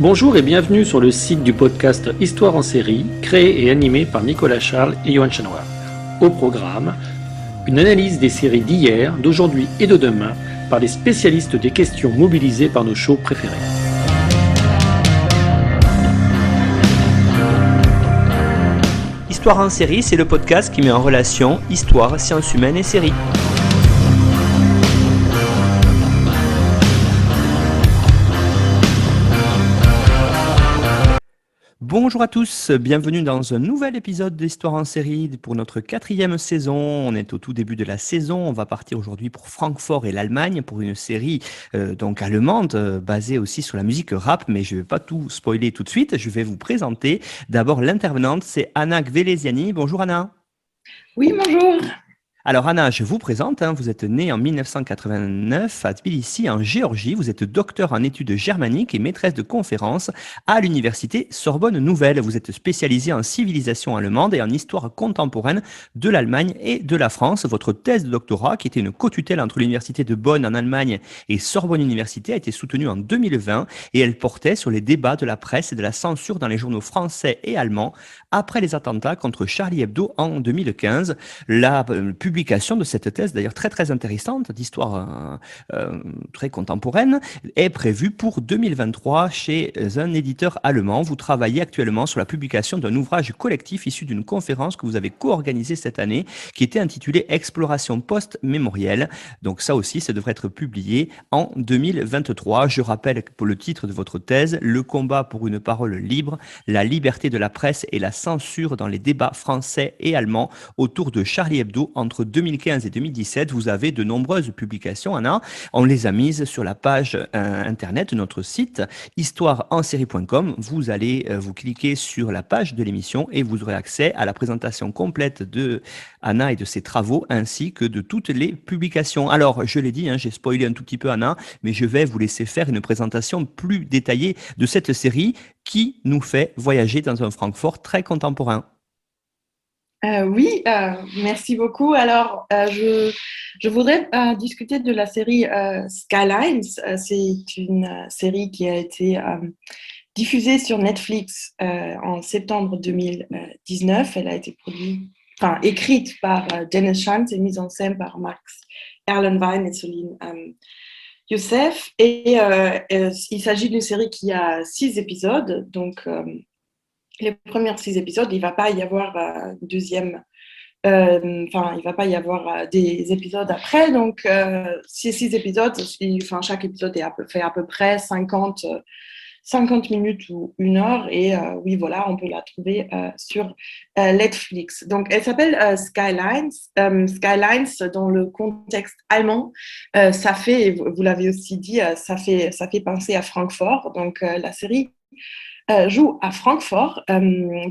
Bonjour et bienvenue sur le site du podcast Histoire en série, créé et animé par Nicolas Charles et Johan Chanoir. Au programme, une analyse des séries d'hier, d'aujourd'hui et de demain par les spécialistes des questions mobilisées par nos shows préférés. Histoire en série, c'est le podcast qui met en relation histoire, sciences humaines et séries. Bonjour à tous, bienvenue dans un nouvel épisode d'Histoire en série pour notre 4e saison. On est au tout début de la saison, on va partir aujourd'hui pour Francfort et l'Allemagne pour une série donc allemande basée aussi sur la musique rap, mais je ne vais pas tout spoiler tout de suite, je vais vous présenter. D'abord l'intervenante, c'est Anna Gvelesiani. Bonjour Anna. Oui, bonjour. Alors Anna, je vous présente, vous êtes née en 1989 à Tbilissi, en Géorgie. Vous êtes docteur en études germaniques et maîtresse de conférences à l'université Sorbonne Nouvelle. Vous êtes spécialisée en civilisation allemande et en histoire contemporaine de l'Allemagne et de la France. Votre thèse de doctorat, qui était une co-tutelle entre l'université de Bonn en Allemagne et Sorbonne Université, a été soutenue en 2020 et elle portait sur les débats de la presse et de la censure dans les journaux français et allemands après les attentats contre Charlie Hebdo en 2015. La publication de cette thèse, d'ailleurs très intéressante, d'histoire très contemporaine, est prévue pour 2023 chez un éditeur allemand. Vous travaillez actuellement sur la publication d'un ouvrage collectif issu d'une conférence que vous avez co-organisée cette année, qui était intitulée Exploration post-mémorielle. Donc ça aussi, ça devrait être publié en 2023. Je rappelle pour le titre de votre thèse, Le combat pour une parole libre, la liberté de la presse et la censure dans les débats français et allemands autour de Charlie Hebdo entre 2015 et 2017. Vous avez de nombreuses publications, Anna. On les a mises sur la page internet de notre site histoireensérie.com. Vous allez vous cliquer sur la page de l'émission et vous aurez accès à la présentation complète de Anna et de ses travaux ainsi que de toutes les publications. Alors, je l'ai dit, j'ai spoilé un tout petit peu Anna, mais je vais vous laisser faire une présentation plus détaillée de cette série qui nous fait voyager dans un Francfort très contemporain. Oui, merci beaucoup. Alors, je voudrais discuter de la série Skylines. C'est une série qui a été diffusée sur Netflix en septembre 2019. Elle a été écrite par Dennis Shantz et mise en scène par Max Erlenwein et Céline Youssef. Et il s'agit d'une série qui a 6 épisodes, donc les premiers 6 épisodes, il ne va pas y avoir il va pas y avoir des épisodes après. Donc, ces 6 épisodes, chaque épisode fait à peu près 50 minutes ou 1 heure. Et oui, voilà, on peut la trouver sur Netflix. Donc, elle s'appelle Skylines. Skylines, dans le contexte allemand, ça fait, vous l'avez aussi dit, ça fait penser à Francfort. Donc, la série joue à Francfort,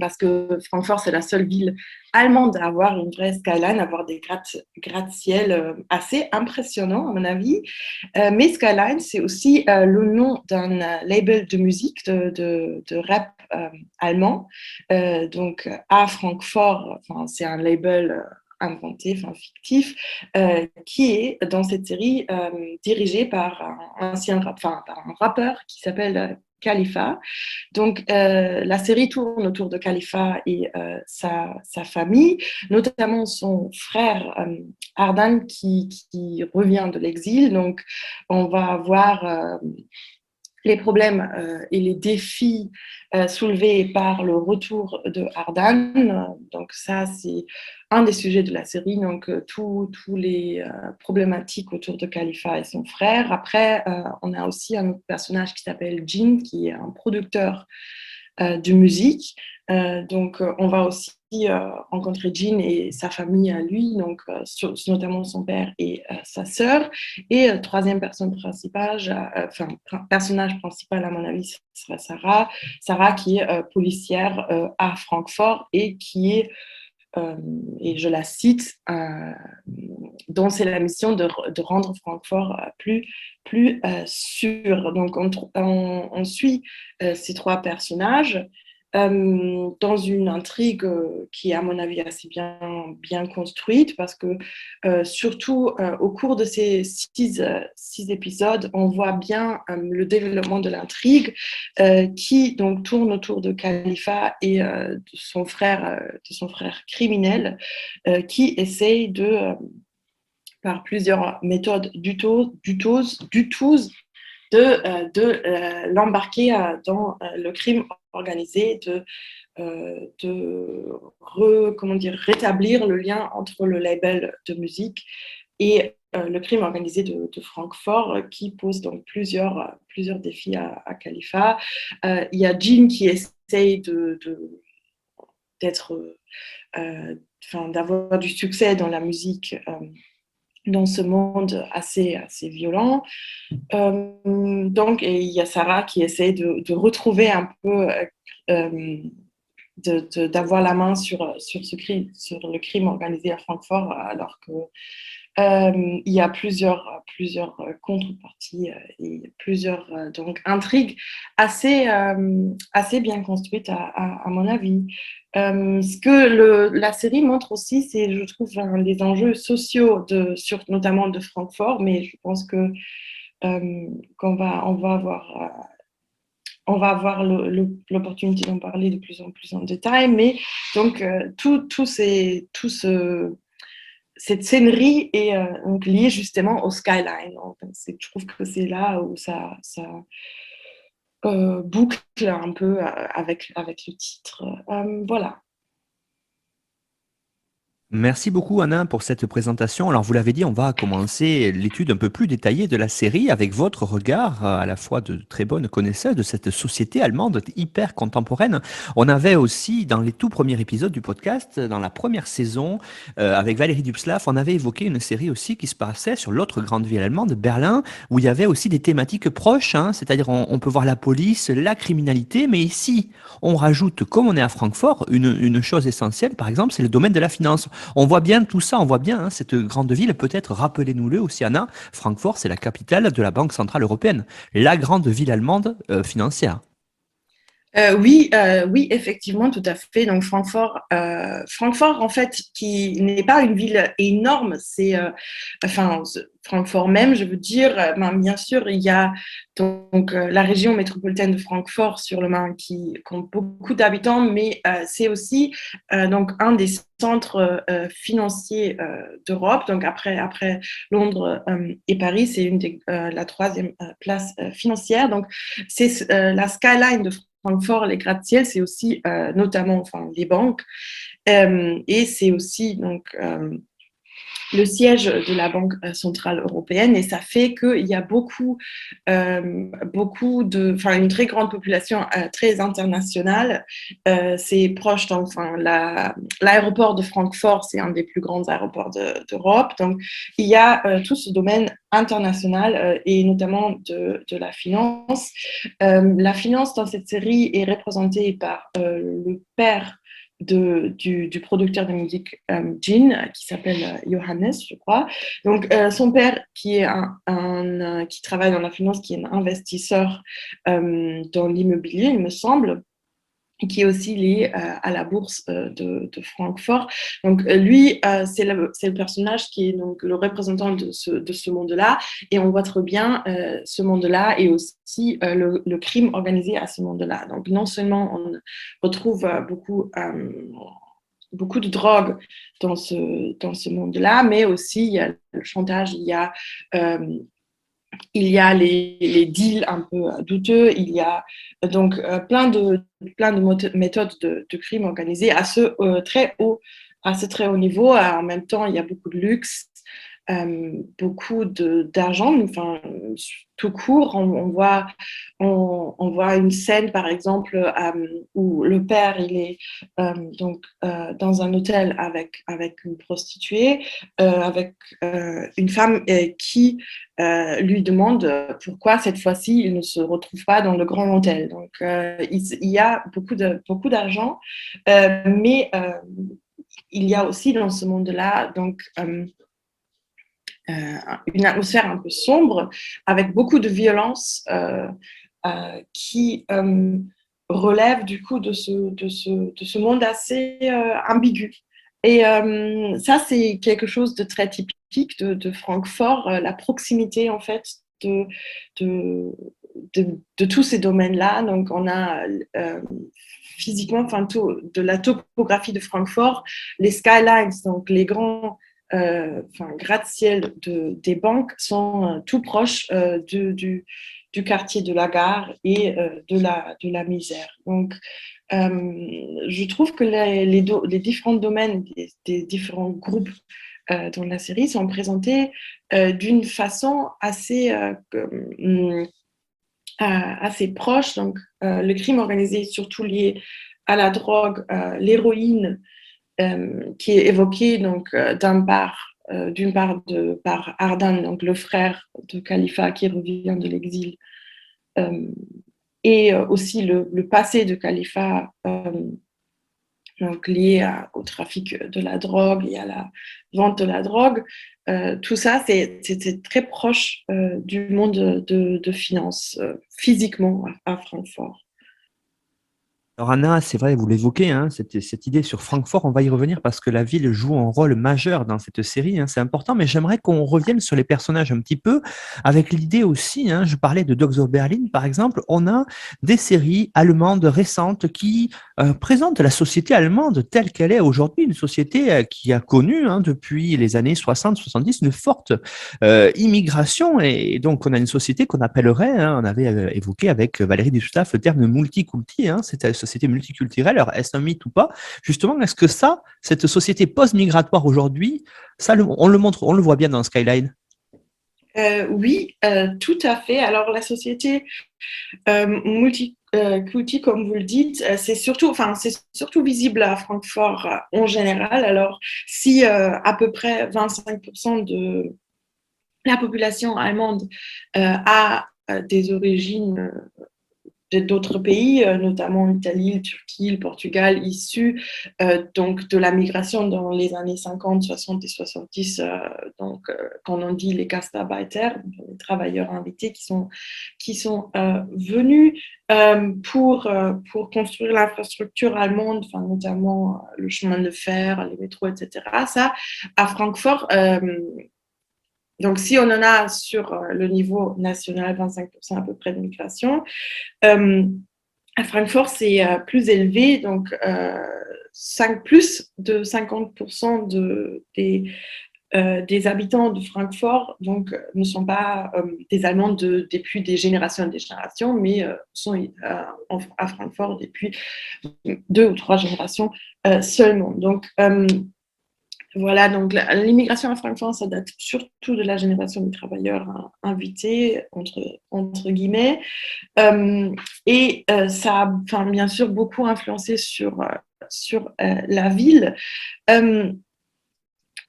parce que Francfort, c'est la seule ville allemande à avoir une vraie skyline, à avoir des gratte-ciel assez impressionnants, à mon avis. Mais Skyline, c'est aussi le nom d'un label de musique, de rap allemand. Donc, à Francfort, c'est un label inventé, fictif, qui est dans cette série dirigé par par un rappeur qui s'appelle Khalifa. Donc, la série tourne autour de Khalifa et sa famille, notamment son frère Ardan qui revient de l'exil. Donc, on va voir les problèmes et les défis soulevés par le retour de Ardan. Donc ça, c'est un des sujets de la série. Donc tous les problématiques autour de Khalifa et son frère. Après, on a aussi un autre personnage qui s'appelle Jin, qui est un producteur de musique. Donc on va aussi rencontrer Jin et sa famille à lui, donc notamment son père et sa sœur. Et troisième personnage principal, à mon avis, ce sera Sarah. Sarah qui est policière à Francfort et qui est, et je la cite, dont c'est la mission de rendre Francfort plus sûr. Donc on suit ces 3 personnages. dans une intrigue qui est à mon avis assez bien construite parce que surtout au cours de ces six épisodes, on voit bien le développement de l'intrigue qui donc tourne autour de Khalifa et de son frère criminel qui essaye par plusieurs méthodes de l'embarquer dans le crime organisé, rétablir le lien entre le label de musique et le crime organisé de Francfort qui pose donc plusieurs défis à Khalifa. Il y a Jean qui essaye d'avoir du succès dans la musique dans ce monde assez violent. Et il y a Sarah qui essaie de retrouver un peu, d'avoir la main sur le crime organisé à Francfort, alors que il y a plusieurs contreparties et plusieurs donc intrigues assez bien construites à mon avis. Ce que la série montre aussi, c'est, je trouve, les enjeux sociaux notamment de Francfort, mais je pense que on va avoir l'opportunité d'en parler de plus en plus en détail. Mais donc cette scénerie est donc liée justement au skyline. Donc, je trouve que c'est là où ça boucle un peu avec le titre. Voilà. Merci beaucoup Anna pour cette présentation. Alors vous l'avez dit, on va commencer l'étude un peu plus détaillée de la série avec votre regard à la fois de très bonne connaisseur de cette société allemande hyper contemporaine. On avait aussi dans les tout premiers épisodes du podcast, dans la première saison, avec Valérie Dubslav, on avait évoqué une série aussi qui se passait sur l'autre grande ville allemande, Berlin, où il y avait aussi des thématiques proches, hein, c'est-à-dire on peut voir la police, la criminalité, mais ici on rajoute, comme on est à Francfort, une chose essentielle, par exemple, c'est le domaine de la finance. On voit bien tout ça, on voit bien cette grande ville, peut-être rappelez-nous-le aussi Anna, Francfort c'est la capitale de la Banque Centrale Européenne, la grande ville allemande financière. Oui, effectivement, tout à fait. Donc Francfort, en fait, qui n'est pas une ville énorme, Francfort même, je veux dire. Bien sûr, il y a donc la région métropolitaine de Francfort sur le Main qui compte beaucoup d'habitants, mais c'est aussi donc un des centres financiers d'Europe. Donc après Londres et Paris, c'est la troisième place financière. Donc c'est la skyline de Francfort, les gratte-ciel, c'est aussi notamment les banques. Et c'est aussi donc, le siège de la Banque centrale européenne. Et ça fait qu'il y a une très grande population très internationale. C'est proche, donc, l'aéroport de Francfort, c'est un des plus grands aéroports d'Europe. Donc, il y a tout ce domaine international et notamment de la finance. La finance dans cette série est représentée par le père du producteur de musique Gene, qui s'appelle Johannes, je crois. Donc, son père, qui est qui travaille dans la finance, qui est un investisseur dans l'immobilier, il me semble, qui est aussi lié à la bourse de Francfort. Donc lui, c'est le personnage qui est donc le représentant de ce monde-là, et on voit très bien ce monde-là et aussi le crime organisé à ce monde-là. Donc non seulement on retrouve beaucoup de drogue dans ce monde-là, mais aussi il y a le chantage, il y a les deals un peu douteux, il y a donc plein de méthodes de crime organisé à ce très haut niveau. En même temps, il y a beaucoup de luxe, beaucoup d'argent, enfin, tout court. On voit une scène, par exemple, où le père, il est dans un hôtel avec une prostituée, avec une femme qui lui demande pourquoi cette fois-ci il ne se retrouve pas dans le grand hôtel. Donc il y a beaucoup d'argent, mais il y a aussi dans ce monde-là donc une atmosphère un peu sombre avec beaucoup de violence qui relève du coup de ce monde assez ambigu. Et ça, c'est quelque chose de très typique de Francfort, la proximité en fait de, de, de tous ces domaines-là. Donc, on a physiquement, enfin, de la topographie de Francfort, les skylines, donc les grands gratte-ciel des banques sont tout proches du quartier de la gare et de la misère. Donc, je trouve que les différents domaines des différents groupes dans la série sont présentés d'une façon assez proche. Donc, le crime organisé, surtout lié à la drogue, l'héroïne, qui est évoqué donc d'une part par Ardan, donc le frère de Khalifa qui revient de l'exil, et aussi le passé de Khalifa, donc lié au trafic de la drogue et à la vente de la drogue. Tout ça, c'est très proche du monde de finance, physiquement à Francfort. Alors Anna, c'est vrai, vous l'évoquez, hein, cette idée sur Francfort, on va y revenir parce que la ville joue un rôle majeur dans cette série, hein, c'est important, mais j'aimerais qu'on revienne sur les personnages un petit peu, avec l'idée aussi, hein, je parlais de Dogs of Berlin par exemple, on a des séries allemandes récentes qui présentent la société allemande telle qu'elle est aujourd'hui, une société qui a connu hein, depuis les années 60-70 une forte immigration, et donc on a une société qu'on appellerait, hein, on avait évoqué avec Valérie Dustaf le terme de multiculti, hein, c'est une société multiculturelle. Alors, est-ce un mythe ou pas? Justement, est-ce que ça, cette société post-migratoire aujourd'hui, ça, on le montre, on le voit bien dans Skyline? Oui, tout à fait. Alors, la société multiculti, comme vous le dites, c'est surtout visible à Francfort en général. Alors, si à peu près 25% de la population allemande a des origines d'autres pays, notamment l'Italie, la Turquie, le Portugal, issus donc de la migration dans les années 50, 60 et 70, donc quand on dit les Gastarbeiter, les travailleurs invités qui sont venus pour construire l'infrastructure allemande, enfin, notamment le chemin de fer, les métros, etc. Ça, à Francfort, donc si on en a sur le niveau national 25% à peu près de migration, à Francfort, c'est plus élevé, donc plus de 50% des habitants de Francfort donc, ne sont pas des Allemands depuis des générations et des générations, mais sont à Francfort depuis 2 ou 3 générations seulement. Donc, voilà, donc l'immigration à Francfort, ça date surtout de la génération des travailleurs invités, entre guillemets. Et ça a bien sûr beaucoup influencé sur la ville.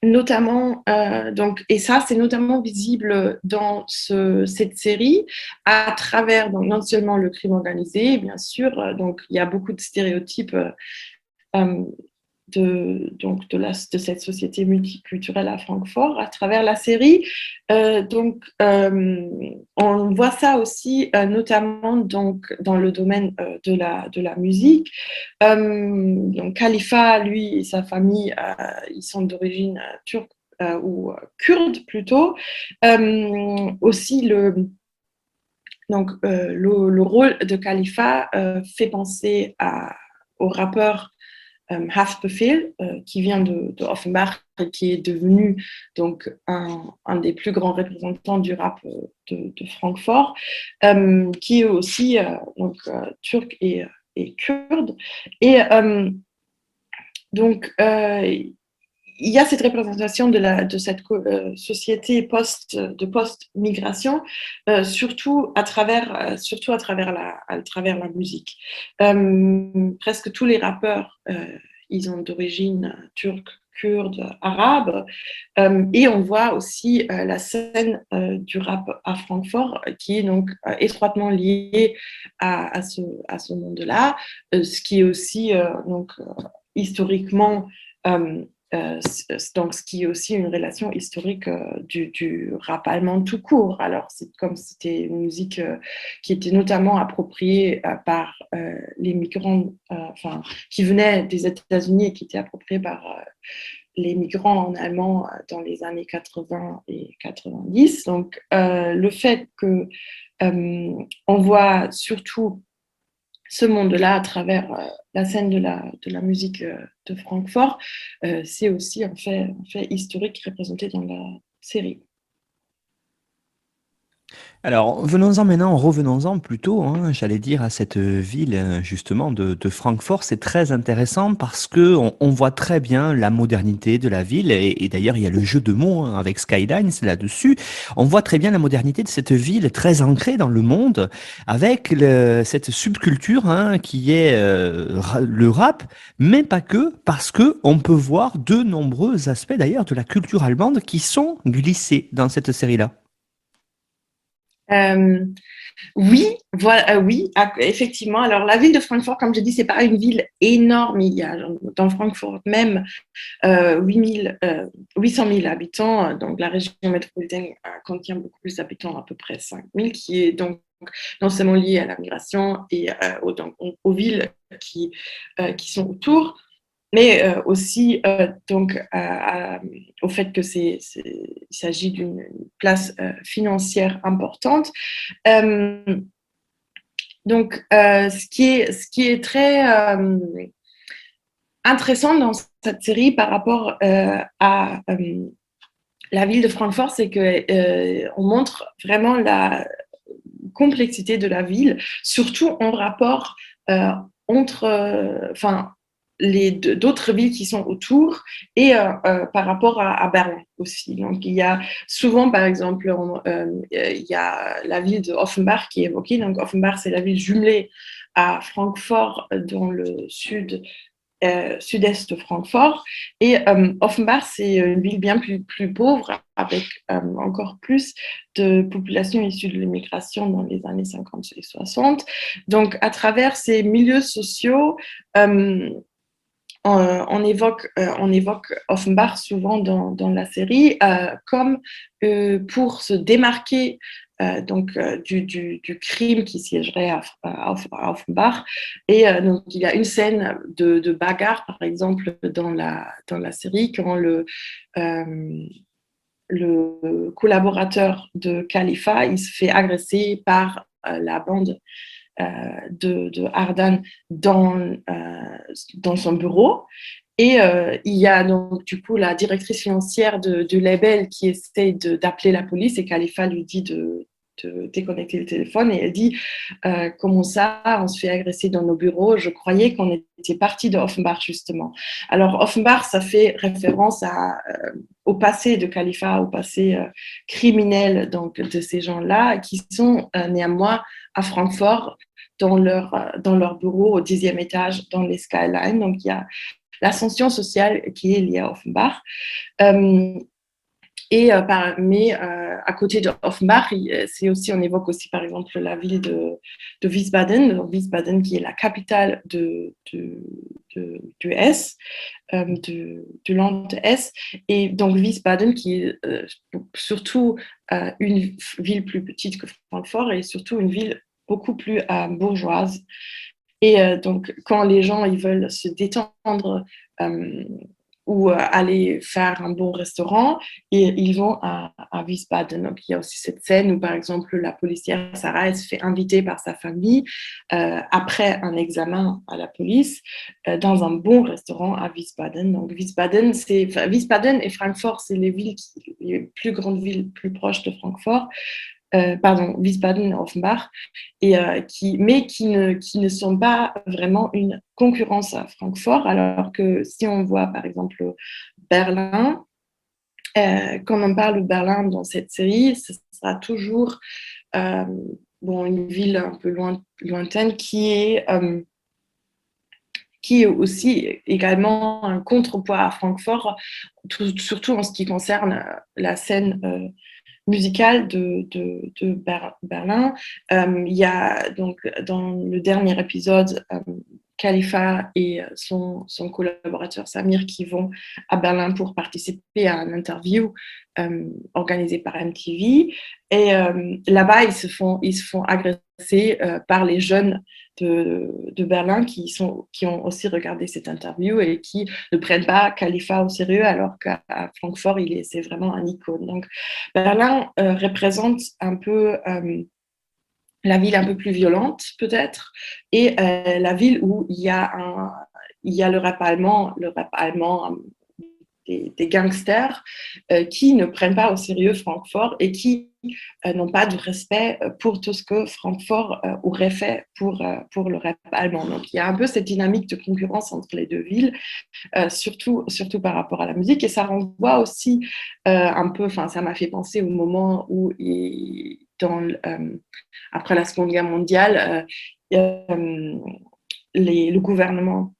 Notamment, donc, et ça, c'est notamment visible dans cette série à travers donc, non seulement le crime organisé, bien sûr, donc il y a beaucoup de stéréotypes de cette société multiculturelle à Francfort à travers la série. On voit ça aussi notamment donc, dans le domaine de la musique. Donc Khalifa, lui et sa famille, ils sont d'origine turque ou kurde plutôt. Aussi, le rôle de Khalifa fait penser au rappeur Haftbefehl, qui vient de Offenbach et qui est devenu donc un des plus grands représentants du rap de Francfort, qui est aussi turc et kurde. Et donc, il y a cette représentation de cette société post-migration, surtout à travers la musique. Presque tous les rappeurs, ils ont d'origine turque, kurde, arabe, et on voit aussi la scène du rap à Francfort, qui est donc étroitement liée à ce monde-là, ce qui est aussi donc historiquement donc ce qui est aussi une relation historique du rap allemand tout court. Alors c'est comme c'était une musique qui était notamment appropriée par les migrants, qui venaient des États-Unis et qui étaient appropriée par les migrants en allemand dans les années 80 et 90. Donc le fait que on voit surtout ce monde-là à travers la scène de la musique de Francfort, c'est aussi un fait historique représenté dans la série. Alors, revenons-en plutôt, hein, j'allais dire, à cette ville, justement, de Francfort. C'est très intéressant parce que on voit très bien la modernité de la ville. Et d'ailleurs, il y a le jeu de mots hein, avec Skylines là-dessus. On voit très bien la modernité de cette ville très ancrée dans le monde avec cette subculture hein, qui est le rap, mais pas que, parce que on peut voir de nombreux aspects d'ailleurs de la culture allemande qui sont glissés dans cette série-là. Euh, Oui, voilà, oui, effectivement. Alors, la ville de Francfort, comme je dis, c'est pas une ville énorme. Il y a dans Francfort même 800 000 habitants. Donc, la région métropolitaine contient beaucoup plus d'habitants, à peu près 5 000, qui est donc non seulement lié à la migration et aux villes qui sont autour, mais aussi au fait que il s'agit d'une place financière importante. Euh, ce qui est très intéressant dans cette série par rapport à la ville de Francfort, c'est que on montre vraiment la complexité de la ville, surtout en rapport entre, d'autres villes qui sont autour et par rapport à Berlin aussi. Donc, il y a souvent, par exemple, il y a la ville de Offenbach qui est évoquée. Donc, Offenbach, c'est la ville jumelée à Francfort dans le sud-est de Francfort. Et Offenbach, c'est une ville bien plus pauvre, avec encore plus de population issue de l'immigration dans les années 50 et 60. Donc, à travers ces milieux sociaux, on évoque Offenbach souvent dans la série comme pour se démarquer du crime qui siégerait à Offenbach. Et donc, il y a une scène de bagarre, par exemple, dans la série, quand le collaborateur de Khalifa, il se fait agresser par la bande de Ardan dans son bureau. Et il y a donc du coup la directrice financière du label qui essaie d'appeler la police et Khalifa lui dit de déconnecter le téléphone et elle dit comment ça, on se fait agresser dans nos bureaux, je croyais qu'on était parti de Offenbach justement. Alors Offenbach, ça fait référence au passé de Khalifa, au passé criminel donc, de ces gens-là qui sont néanmoins à Francfort dans leur bureau au 10e étage dans les Skylines. Donc il y a l'ascension sociale qui est liée à Offenbach. À côté de Offenbach, on évoque aussi par exemple la ville de Wiesbaden, Wiesbaden qui est la capitale du Hesse, du Land Hesse, et donc Wiesbaden qui est surtout une ville plus petite que Francfort et surtout une ville beaucoup plus bourgeoise. Et donc quand les gens ils veulent se détendre ou aller faire un bon restaurant et ils vont à Wiesbaden. Donc, il y a aussi cette scène où, par exemple, la policière Sarah, elle se fait inviter par sa famille après un examen à la police dans un bon restaurant à Wiesbaden. Donc, Wiesbaden et Francfort, c'est les plus grandes villes plus proches de Francfort. Wiesbaden et Offenbach, mais qui ne sont pas vraiment une concurrence à Francfort, alors que si on voit par exemple Berlin, quand on parle de Berlin dans cette série, ce sera toujours une ville un peu lointaine qui est aussi également un contrepoids à Francfort, surtout en ce qui concerne la scène musicale de Berlin. Il y a donc dans le dernier épisode Khalifa et son collaborateur Samir qui vont à Berlin pour participer à une interview organisée par MTV. Et là-bas, ils se font agresser par les jeunes de Berlin qui ont aussi regardé cette interview et qui ne prennent pas Khalifa au sérieux, alors qu'à Francfort, c'est vraiment un icône. Donc, Berlin représente un peu la ville un peu plus violente, peut-être, et la ville où il y a le rap allemand des gangsters qui ne prennent pas au sérieux Francfort et qui n'ont pas de respect pour tout ce que Francfort aurait fait pour le rap allemand. Donc il y a un peu cette dynamique de concurrence entre les deux villes, surtout par rapport à la musique, et ça renvoie aussi un peu, enfin ça m'a fait penser au moment où après la Seconde Guerre mondiale, le gouvernement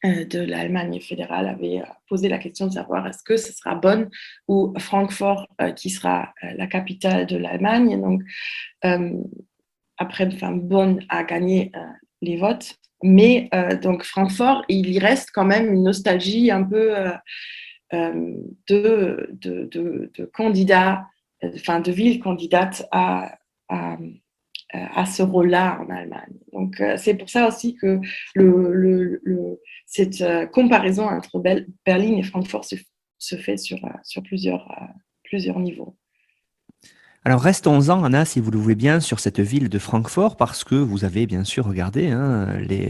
de l'Allemagne fédérale avait posé la question de savoir est-ce que ce sera Bonn ou Francfort qui sera la capitale de l'Allemagne. Donc, après, Bonn a gagné les votes, mais donc Francfort, il y reste quand même une nostalgie un peu de candidats, de villes candidates à ce rôle-là en Allemagne. Donc, c'est pour ça aussi que cette comparaison entre Berlin et Francfort se fait sur plusieurs niveaux. Alors restons-en, Anna, si vous le voulez bien, sur cette ville de Francfort, parce que vous avez bien sûr regardé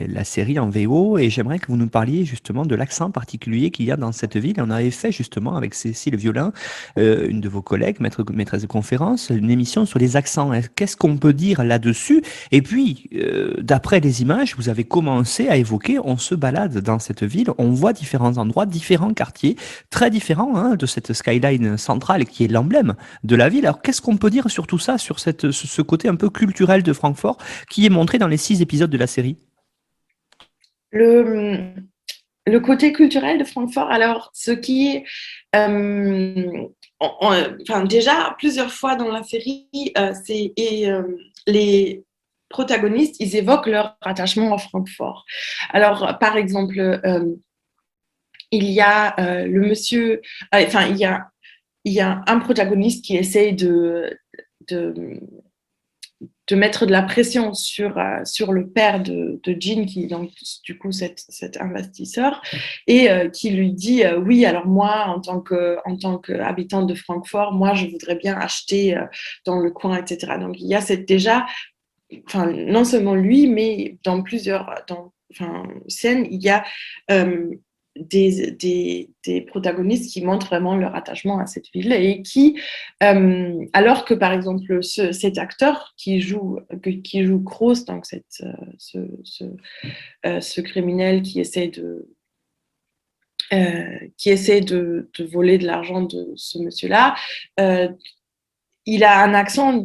la série en VO, et j'aimerais que vous nous parliez justement de l'accent particulier qu'il y a dans cette ville. On avait fait justement avec Cécile Violin, une de vos collègues, maîtresse de conférence, une émission sur les accents. Qu'est-ce qu'on peut dire là-dessus? Et puis, d'après les images, vous avez commencé à évoquer, on se balade dans cette ville, on voit différents endroits, différents quartiers, très différents de cette skyline centrale qui est l'emblème de la ville. Alors, qu'est-ce qu'on peut dire sur tout ça, sur ce côté un peu culturel de Francfort qui est montré dans les 6 épisodes de la série? Le côté culturel de Francfort, alors, ce qui est... déjà, plusieurs fois dans la série, les protagonistes, ils évoquent leur attachement à Francfort. Alors, par exemple, il y a le monsieur... il y a un protagoniste qui essaye de mettre de la pression sur le père de Jean, qui est donc du coup cet investisseur, et qui lui dit oui, alors moi, en tant qu'habitante de Francfort, moi, je voudrais bien acheter dans le coin, etc. Donc, il y a non seulement lui, mais dans plusieurs scènes, il y a des protagonistes qui montrent vraiment leur attachement à cette ville et qui, alors que par exemple cet acteur qui joue Kroos, donc ce criminel qui essaie de voler de l'argent de ce monsieur-là, il a un accent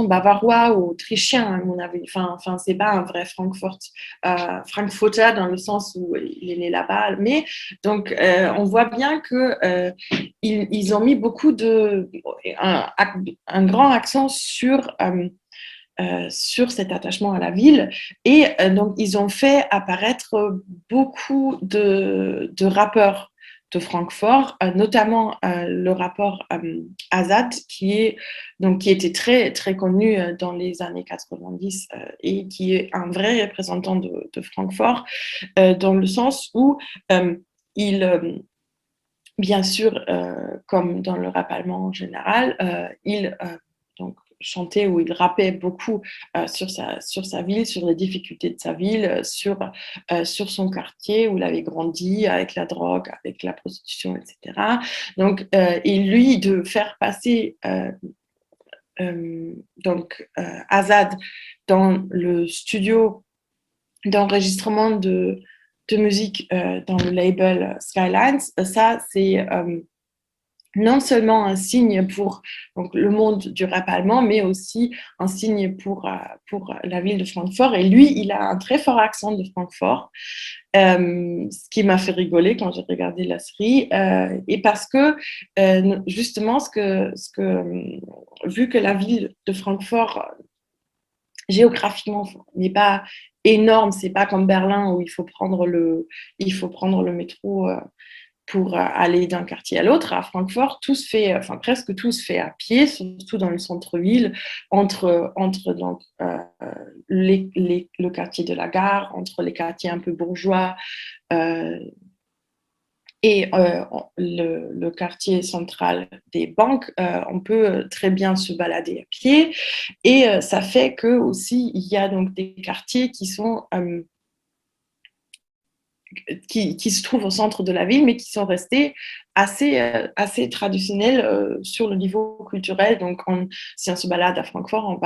bavarois ou autrichien, à mon avis. Enfin, c'est pas un vrai Frankfurter dans le sens où il est né là-bas. Mais donc, on voit bien que ils ont mis un grand accent sur cet attachement à la ville. Et donc, ils ont fait apparaître beaucoup de rappeurs de Francfort, notamment le rappeur Azad, qui était très, très connu dans les années 90 et qui est un vrai représentant de Francfort, dans le sens où il, bien sûr, comme dans le rap allemand en général, il chantait ou il rappait beaucoup sur sa ville, sur les difficultés de sa ville, sur son quartier où il avait grandi, avec la drogue, avec la prostitution, etc. Donc, et lui, de faire passer Azad dans le studio d'enregistrement de musique dans le label Skylines, ça, c'est non seulement un signe pour le monde du rap allemand, mais aussi un signe pour la ville de Francfort. Et lui, il a un très fort accent de Francfort, ce qui m'a fait rigoler quand j'ai regardé la série. Et parce que, justement, vu que la ville de Francfort géographiquement n'est pas énorme. C'est pas comme Berlin où il faut prendre le métro pour aller d'un quartier à l'autre. À Francfort, presque tout se fait à pied, surtout dans le centre-ville, entre donc, le quartier de la gare, entre les quartiers un peu bourgeois et le quartier central des banques. On peut très bien se balader à pied. Et ça fait que aussi, il y a donc des quartiers qui sont qui se trouvent au centre de la ville, mais qui sont restés assez traditionnels sur le niveau culturel. Donc, si on se balade à Francfort, on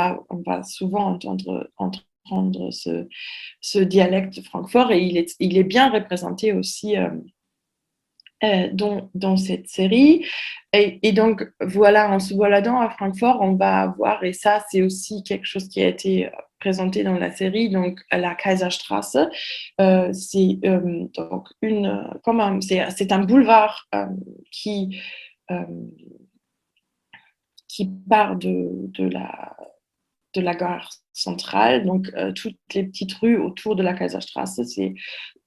va souvent entendre ce dialecte de Francfort, et il est bien représenté aussi dans cette série. Et donc, voilà, en se baladant à Francfort, on va voir, et ça, c'est aussi quelque chose qui a été présenté dans la série, donc la Kaiserstraße. C'est un boulevard euh, qui part de la gare centrale. Donc, toutes les petites rues autour de la Kaiserstraße,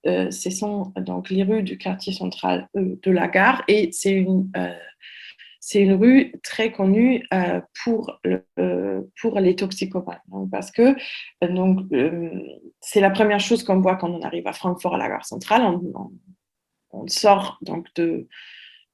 ce sont donc les rues du quartier central de la gare, et c'est une rue très connue pour les toxicomanes. Donc, parce que c'est la première chose qu'on voit quand on arrive à Francfort, à la gare centrale. On sort donc de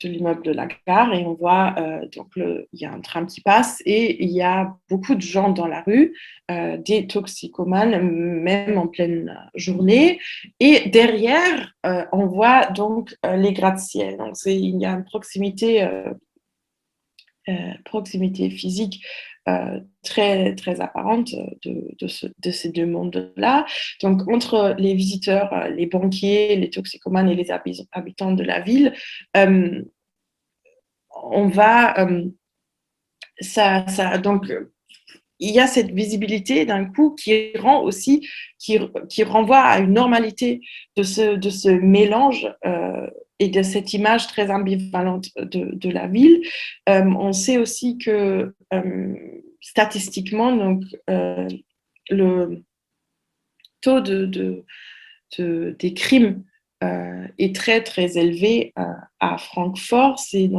l'immeuble de la gare, et on voit il y a un tram qui passe, et il y a beaucoup de gens dans la rue, des toxicomanes, même en pleine journée. Et derrière, on voit donc les gratte-ciel. Donc il y a une proximité physique très, très apparente de ces deux mondes-là. Donc, entre les visiteurs, les banquiers, les toxicomanes et les habitants de la ville, on va... donc, il y a cette visibilité d'un coup qui renvoie à une normalité de ce mélange et de cette image très ambivalente de la ville. On sait aussi que statistiquement, donc, le taux des crimes est très, très élevé à Francfort. C'est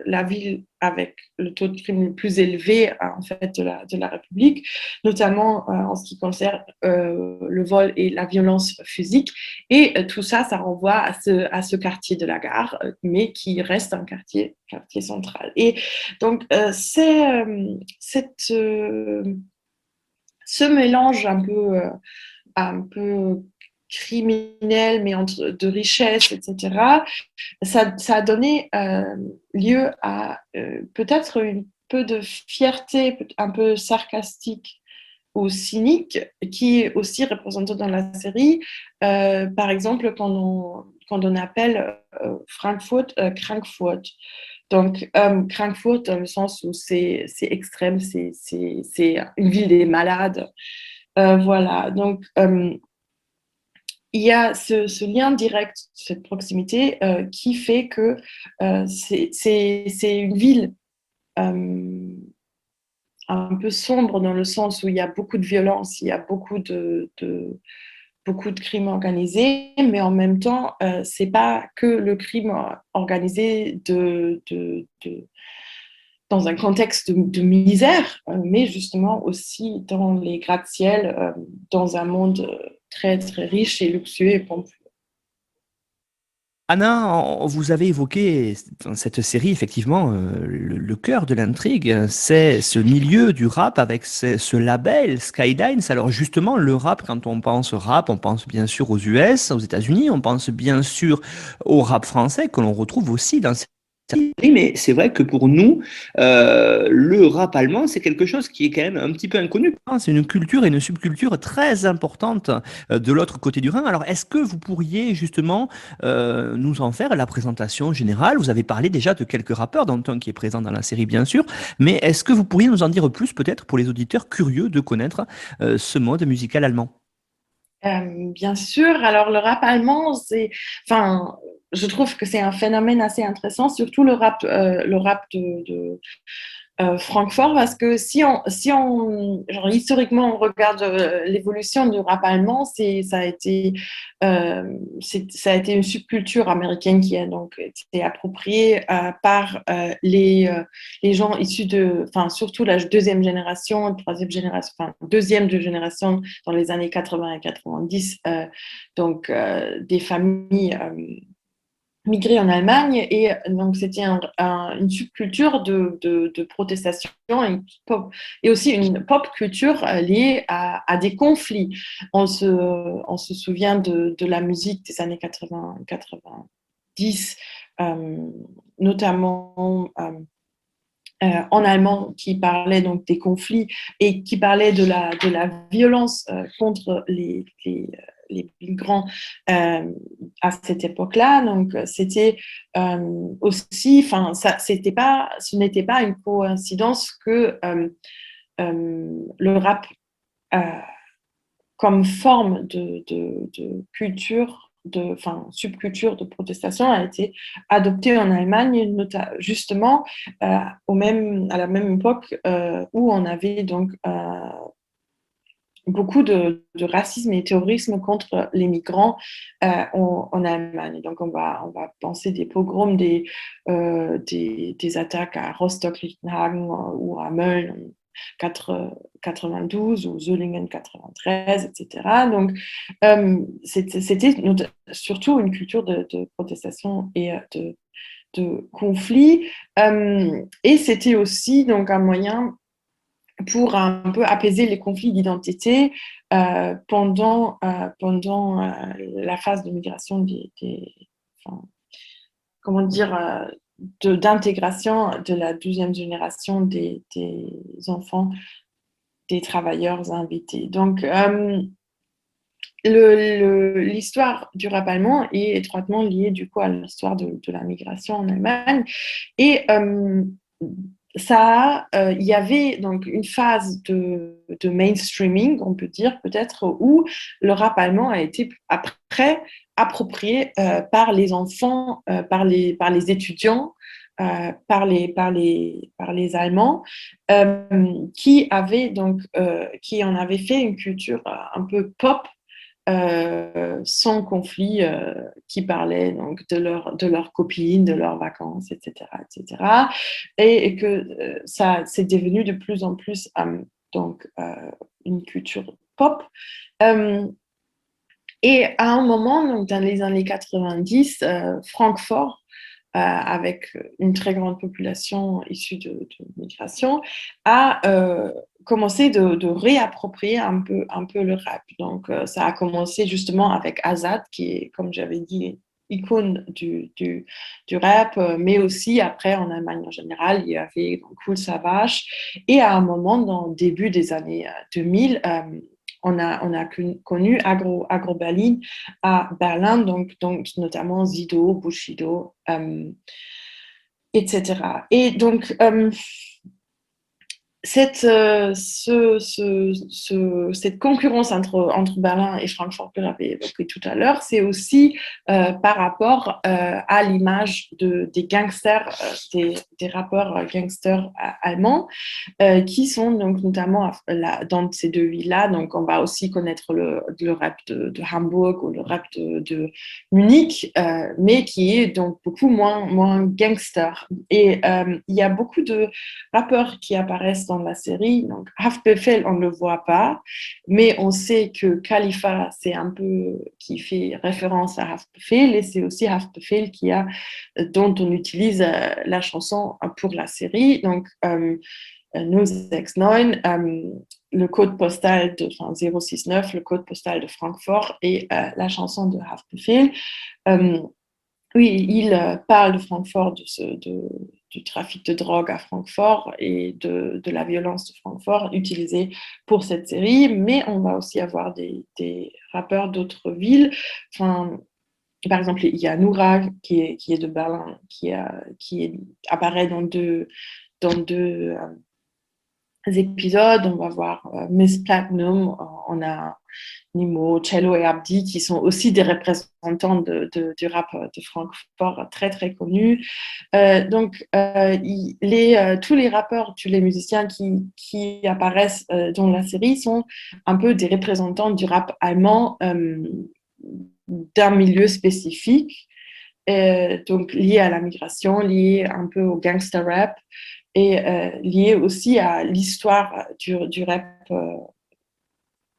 la ville avec le taux de crime le plus élevé en fait, de la République, notamment en ce qui concerne le vol et la violence physique. Et tout ça, ça renvoie à ce quartier de la gare, mais qui reste un quartier central. Et donc, ce mélange un peu criminel, mais de richesse, etc., ça a donné lieu à peut-être un peu de fierté, un peu sarcastique ou cynique, qui est aussi représenté dans la série. Par exemple, quand on appelle Frankfurt Krankfurt. Donc, Frankfurt, dans le sens où c'est extrême, c'est une ville des malades. Voilà, donc il y a ce lien direct, cette proximité qui fait que c'est une ville un peu sombre, dans le sens où il y a beaucoup de violence, il y a beaucoup de crimes organisés, mais en même temps, c'est pas que le crime organisé dans un contexte de misère, mais justement aussi dans les gratte-ciel, dans un monde très, très riche et luxueux et pompeux. Anna, vous avez évoqué dans cette série effectivement le cœur de l'intrigue, c'est ce milieu du rap avec ce label Skylines. Alors justement, le rap, quand on pense rap, on pense bien sûr aux US, aux États-Unis, on pense bien sûr au rap français que l'on retrouve aussi dans cette série. Mais c'est vrai que pour nous, le rap allemand, c'est quelque chose qui est quand même un petit peu inconnu. C'est une culture et une subculture très importante de l'autre côté du Rhin. Alors, est-ce que vous pourriez justement nous en faire la présentation générale? Vous avez parlé déjà de quelques rappeurs, dont un qui est présent dans la série, bien sûr, mais est-ce que vous pourriez nous en dire plus, peut-être, pour les auditeurs curieux de connaître ce mode musical allemand? Bien sûr. Alors, le rap allemand, je trouve que c'est un phénomène assez intéressant, surtout le rap Francfort, parce que genre, historiquement, on regarde l'évolution du rap allemand, ça a été une subculture américaine qui a donc été appropriée par les gens issus enfin, surtout la deuxième génération, troisième génération, enfin, deuxième de génération dans les années 80 et 90, donc des familles migré en Allemagne et donc c'était une subculture de protestation et aussi une pop culture liée à des conflits. On se souvient de la musique des années 80, 90, notamment en allemand qui parlait donc des conflits et qui parlait de la violence contre les migrants à cette époque-là. Donc, c'était aussi, enfin, ce n'était pas une coïncidence que le rap euh, comme forme de culture, subculture de protestation a été adoptée en Allemagne, justement à la même époque où on avait donc beaucoup de racisme et terrorisme contre les migrants en Allemagne. Donc, on va penser des pogroms, des attaques à Rostock-Lichtenhagen ou à Mölln 92 ou Solingen 93, etc. Donc, c'était surtout une culture de protestation et de conflit. Et c'était aussi donc un moyen pour un peu apaiser les conflits d'identité pendant la phase de migration comment dire, d'intégration de la 12e génération des enfants des travailleurs invités. Donc, l'histoire du rap allemand est étroitement liée du coup à l'histoire de la migration en Allemagne. Et il y avait donc une phase de mainstreaming, on peut dire peut-être, où le rap allemand a été après approprié par les enfants, par les étudiants, par les Allemands, qui en avaient fait une culture un peu pop sans conflit, qui parlaient donc de leurs copines, de leurs vacances, etc., etc. Et que ça c'est devenu de plus en plus une culture pop. Et à un moment, donc dans les années 90, Francfort, avec une très grande population issue de migration, a commencé de réapproprier un peu le rap. Donc, ça a commencé justement avec Azad, qui est, comme j'avais dit, icône du rap, mais aussi après en Allemagne en général, il y avait Kool Savas. Et à un moment, dans le début des années 2000, on a connu Agro Berlin à Berlin, donc notamment Sido, Bushido, etc. Et donc, cette concurrence entre Berlin et Francfort que j'avais évoquée tout à l'heure, c'est aussi par rapport à l'image des gangsters, des rappeurs gangsters allemands, qui sont donc notamment dans ces deux villes-là. Donc, on va aussi connaître le rap de Hambourg ou le rap de Munich, mais qui est donc beaucoup moins gangster. Et il y a beaucoup de rappeurs qui apparaissent dans la série. Donc, Haftbefehl, on ne le voit pas, mais on sait que Khalifa, c'est un peu qui fait référence à Haftbefehl, et c'est aussi Haftbefehl dont on utilise la chanson pour la série. Donc, 069, le code postal 069, le code postal de Francfort et la chanson de Haftbefehl. Oui, il parle de Francfort, du trafic de drogue à Francfort et de la violence de Francfort utilisée pour cette série, mais on va aussi avoir des rappeurs d'autres villes. Enfin, par exemple, il y a Noura qui est de Berlin, apparaît dans deux épisodes. On va voir Miss Platinum, on a Nimo, Cello et Abdi, qui sont aussi des représentants du rap de Francfort très, très connus. Tous les rappeurs, tous les musiciens qui apparaissent dans la série sont un peu des représentants du rap allemand d'un milieu spécifique, donc lié à la migration, lié un peu au gangster rap et lié aussi à l'histoire du rap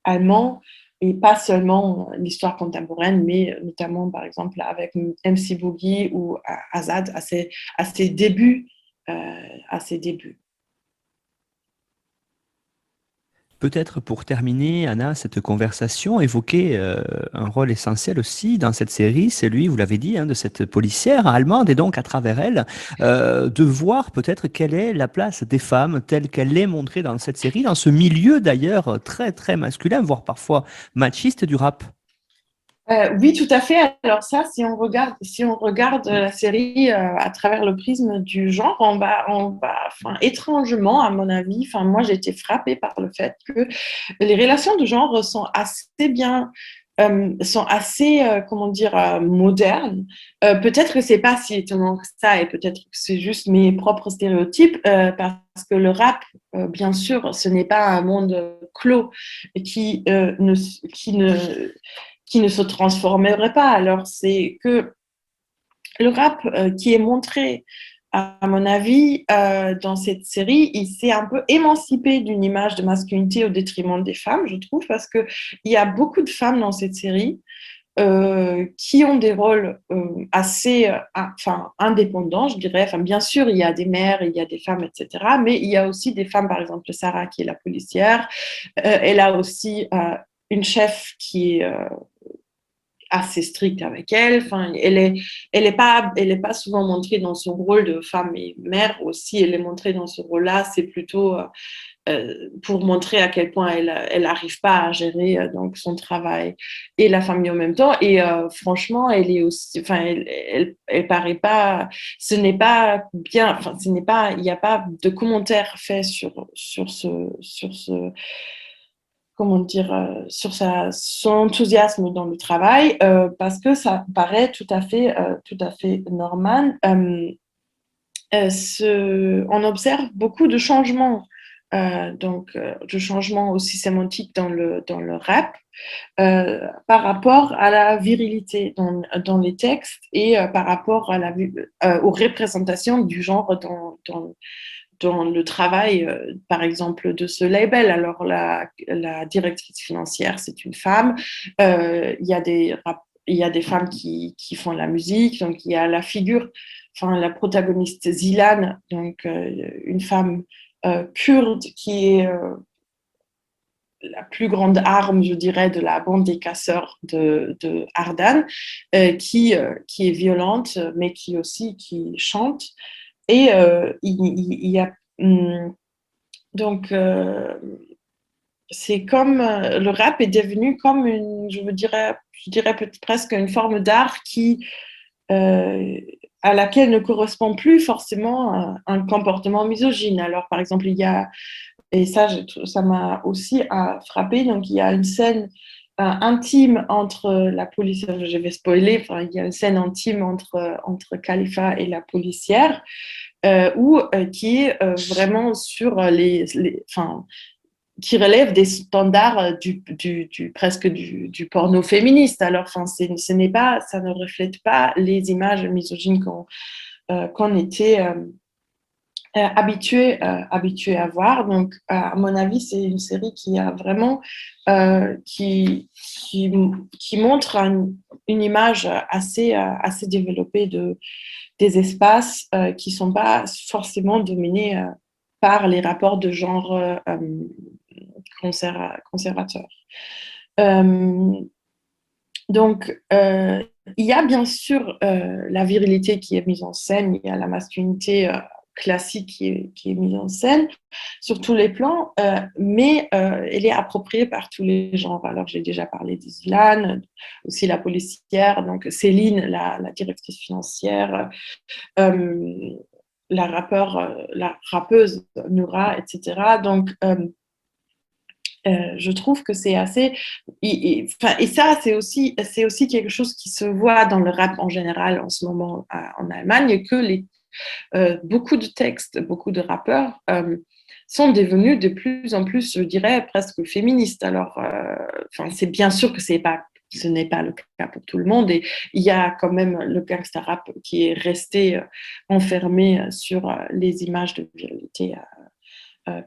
allemand et pas seulement l'histoire contemporaine, mais notamment par exemple avec MC Boogie ou Azad à ses débuts. À ses débuts. Peut-être pour terminer, Anna, cette conversation, évoquer un rôle essentiel aussi dans cette série, c'est lui, vous l'avez dit, hein, de cette policière allemande, et donc à travers elle, de voir peut-être quelle est la place des femmes telle qu'elle est montrée dans cette série, dans ce milieu d'ailleurs très très masculin, voire parfois machiste du rap. Oui, tout à fait. Alors ça, si on regarde la série à travers le prisme du genre, enfin, étrangement, à mon avis, enfin, moi, j'ai été frappée par le fait que les relations de genre sont assez, comment dire, modernes. Peut-être que c'est pas si étonnant que ça, et peut-être que c'est juste mes propres stéréotypes, parce que le rap, bien sûr, ce n'est pas un monde clos qui qui ne se transformerait pas. Alors, c'est que le rap qui est montré, à mon avis, dans cette série, il s'est un peu émancipé d'une image de masculinité au détriment des femmes, je trouve, parce qu'il y a beaucoup de femmes dans cette série qui ont des rôles assez indépendants, je dirais. Enfin, bien sûr, il y a des mères, il y a des femmes, etc. Mais il y a aussi des femmes, par exemple, Sarah, qui est la policière. Elle a aussi une chef qui est assez stricte avec elle. Enfin, elle est pas souvent montrée dans son rôle de femme et mère aussi. Elle est montrée dans ce rôle-là. C'est plutôt pour montrer à quel point elle arrive pas à gérer donc son travail et la famille en même temps. Et franchement, elle est aussi, enfin, elle paraît pas, ce n'est pas bien, enfin, ce n'est pas, il n'y a pas de commentaires faits sur ce comment dire, son enthousiasme dans le travail, parce que ça paraît tout à fait normal. On observe beaucoup de changements, de changements aussi sémantiques dans le rap, par rapport à la virilité dans les textes et par rapport à aux représentations du genre dans le travail, par exemple, de ce label. Alors, la directrice financière, c'est une femme. Il y a des femmes qui font la musique. Donc, il y a la figure, enfin, la protagoniste Zilan, donc une femme kurde qui est la plus grande arme, je dirais, de la bande des casseurs de Ardan, qui est violente, mais qui chante. Et il y a donc c'est comme le rap est devenu comme je dirais presque une forme d'art euh, à laquelle ne correspond plus forcément un comportement misogyne. Alors par exemple, il y a et ça m'a aussi frappé. Donc il y a une scène intime entre la policière, je vais spoiler, enfin, il y a une scène intime entre Khalifa et la policière qui est vraiment sur enfin, qui relève des standards presque du porno féministe. Alors, enfin, ce n'est pas, ça ne reflète pas les images misogynes qu'on était habitué à voir. Donc, à mon avis, c'est une série qui a vraiment qui montre une image assez développée des espaces qui ne sont pas forcément dominés par les rapports de genre conservateurs. Euh, donc, il y a bien sûr la virilité qui est mise en scène, il y a la masculinité classique qui est mise en scène sur tous les plans, mais elle est appropriée par tous les genres. Alors, j'ai déjà parlé d'Islan, aussi la policière, donc Céline, la directrice financière, euh, la rappeuse Noura, etc. Donc, Je trouve que c'est assez... Et ça, c'est aussi quelque chose qui se voit dans le rap en général en ce moment en Allemagne, que beaucoup de textes, beaucoup de rappeurs sont devenus de plus en plus, je dirais, presque féministes. Alors, c'est bien sûr que ce n'est pas le cas pour tout le monde. Et il y a quand même le gangsta rap qui est resté enfermé sur les images de virilité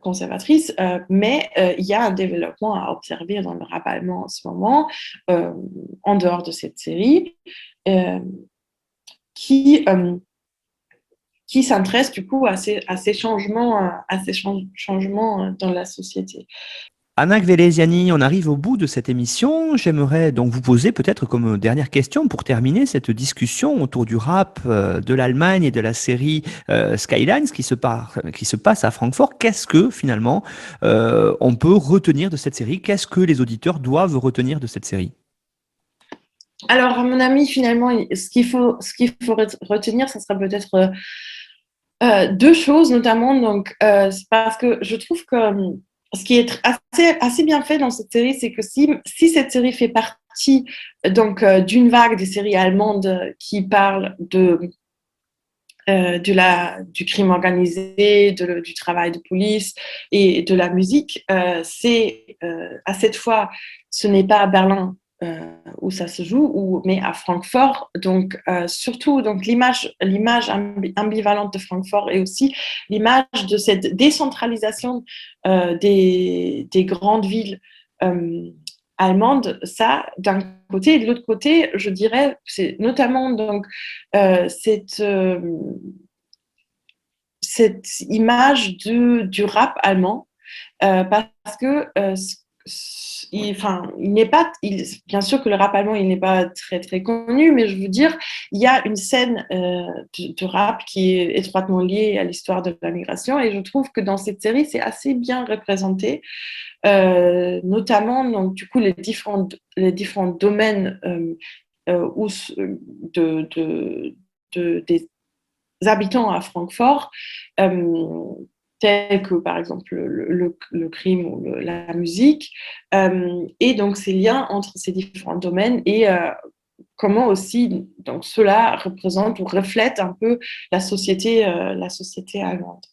conservatrice, mais il y a un développement à observer dans le rap allemand en ce moment, en dehors de cette série, qui s'intéresse du coup à ces changements dans la société. Anna Gvelesiani, on arrive au bout de cette émission. J'aimerais donc vous poser peut-être comme dernière question pour terminer cette discussion autour du rap de l'Allemagne et de la série Skylines qui se passe à Francfort. Qu'est-ce que finalement on peut retenir de cette série? Qu'est-ce que les auditeurs doivent retenir de cette série? Alors, à mon avis, finalement, ce qu'il faut retenir, ça sera peut-être deux choses, notamment. Donc, c'est parce que je trouve que ce qui est assez bien fait dans cette série, c'est que si cette série fait partie donc d'une vague des séries allemandes qui parlent du crime organisé, du travail de police et de la musique, c'est à cette fois, ce n'est pas à Berlin où ça se joue, mais à Francfort. Donc, surtout, donc, l'image ambivalente de Francfort et aussi l'image de cette décentralisation des grandes villes allemandes, ça, d'un côté. Et de l'autre côté, je dirais, c'est notamment donc, cette image du rap allemand, parce que bien sûr que le rap allemand, il n'est pas très, très connu, mais je veux dire, il y a une scène de rap qui est étroitement liée à l'histoire de la migration, et je trouve que dans cette série, c'est assez bien représenté, notamment, donc, du coup, les différents domaines des habitants à Francfort, tels que par exemple le crime ou la musique, et donc ces liens entre ces différents domaines et comment aussi donc, cela représente ou reflète un peu la société allemande.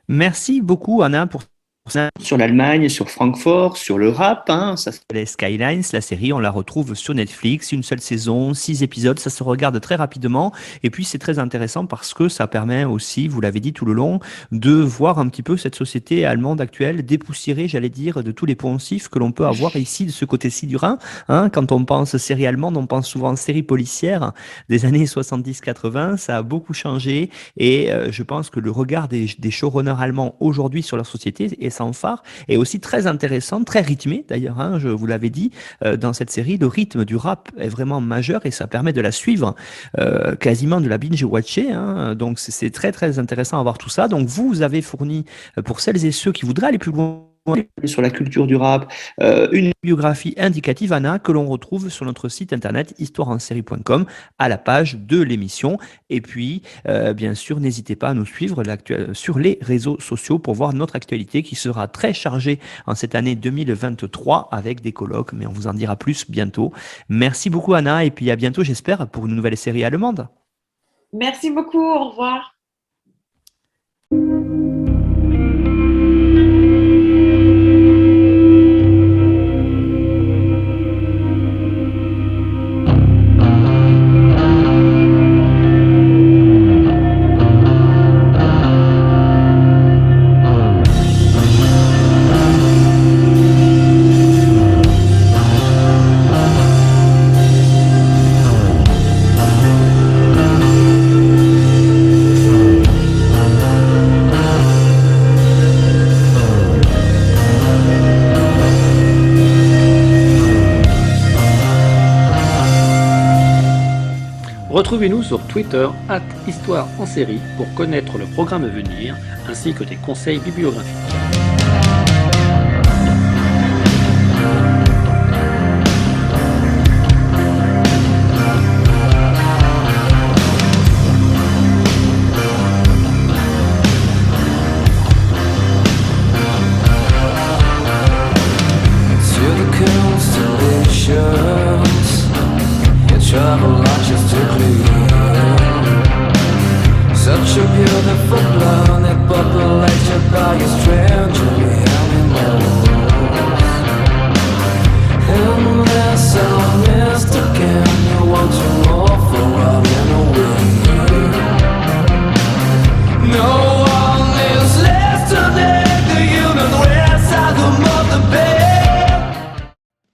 Merci beaucoup Anna pour ça sur l'Allemagne, sur Francfort, sur le rap. Ça s'appelle Skylines, la série, on la retrouve sur Netflix, une seule saison, 6 épisodes, ça se regarde très rapidement. Et puis c'est très intéressant parce que ça permet aussi, vous l'avez dit tout le long, de voir un petit peu cette société allemande actuelle dépoussiérée, j'allais dire, de tous les poncifs que l'on peut avoir ici, de ce côté-ci du Rhin. Quand on pense série allemande, on pense souvent série policière des années 70-80. Ça a beaucoup changé et je pense que le regard des showrunners allemands aujourd'hui sur leur société est sans phare et aussi très intéressante, très rythmée d'ailleurs, je vous l'avais dit, dans cette série, le rythme du rap est vraiment majeur et ça permet de la suivre quasiment de la binge-watcher, donc c'est très très intéressant à voir tout ça. Donc vous avez fourni, pour celles et ceux qui voudraient aller plus loin sur la culture du rap, une biographie indicative, Anna, que l'on retrouve sur notre site internet histoireensérie.com à la page de l'émission. Et puis, bien sûr, n'hésitez pas à nous suivre sur les réseaux sociaux pour voir notre actualité qui sera très chargée en cette année 2023 avec des colloques, mais on vous en dira plus bientôt. Merci beaucoup, Anna, et puis à bientôt, j'espère, pour une nouvelle série allemande. Merci beaucoup, au revoir. Retrouvez-nous sur Twitter @Histoire en série pour connaître le programme à venir ainsi que des conseils bibliographiques.